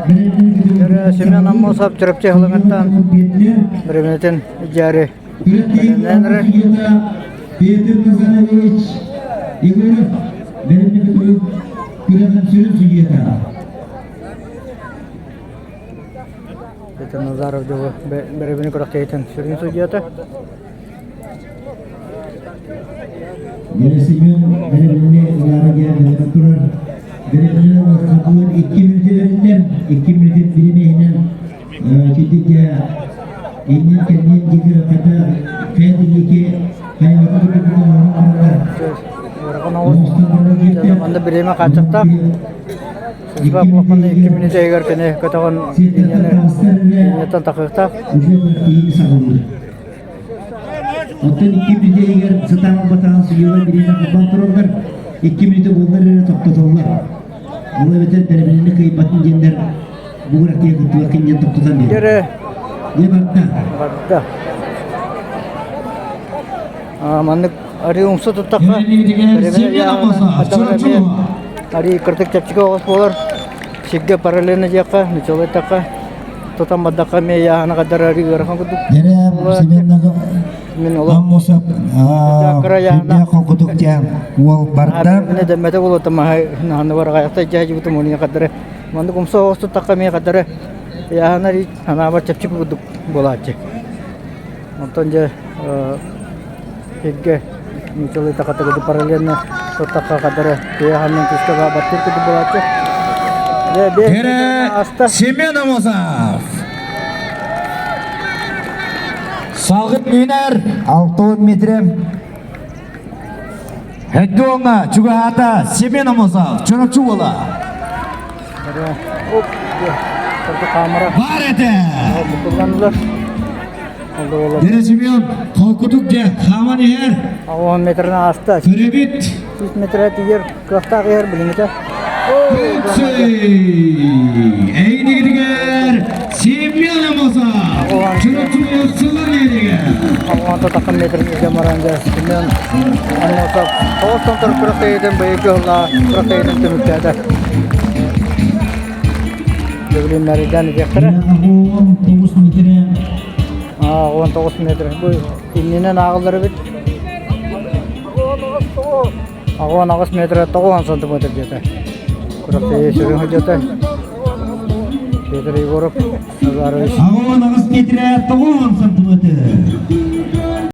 Семен Аммосов чырыпчы хылыңыттан біріметін жәрі. Петр Назарович Егоров беремін күрәтін сүрін сүйета. Петр Назаров жоғы бірімені күрәқтейтін сүрін сүйета. Семен береміне ұларыға беремін тұрар. Береміне қатылар 2 минутерінен 2 минутер беремейінен кедеге енен кәден кетер қата қайдылеке Анда биреме качыкта. Сызба булаканда 2 минут эгер кене катаган нетан такыкта. Оттан 2 минут эгер сатамын батаган сүйөбө биреме кабан турулар 2 минут болдар токтотолар. Буга бетер бербелини кыйбатын жендер бугура кие кытыла кинжен токтотан бери. Жере. Де барда. Барда. Маннык ари умсу туттакка. Ари кыртык чапчыга оғыз болар. Шегге параллельно жаққа, началай таққа. Тотан баддаққа ме яғана қадар ари ғырхан күдік. Мен Аммосов бе қоқытық жан ол барда. Мен дәмәті ол отамай нағаны бар ғаяқта жағы бұтым оның қадары. Мандық умсу оғыз туттаққа ме қадары. Яғана ари ана бар чапчык күдік болатшы. Онтан жа Хегге началай таққа күдік параллельно тотаққа қадары. Яғанның күшкіға баттыр күдік болатшы. Семен Аммосов Салғыт Минер 6 метре Хәдді оңа жүгі ата Семен Аммосов чұрапчы ола Бар әті Дере Семен қауқытық де қаман ер 10 метріне асты. Көребет 3 метр әтігер қықтағы ер біліңді. Әйнегідігер Семен Аммосов чұрапчы болсылар едігер Ағуанта тақын метріне маранды. Семен Аммосов тоғыстан тұрып күріқтейдің бейгі ұлға күріқтейдің түміктеді. Дөбілін нәриден дектірі. Ағуан 9 метр. Бұл инненен ағылдары біт. Ағуан 9 метр 9 сантиметр жеті. Күріқтейі сүріңі жеті. Петр Егоров, Назарович. Ағуан 9 метр 9 сантиметр.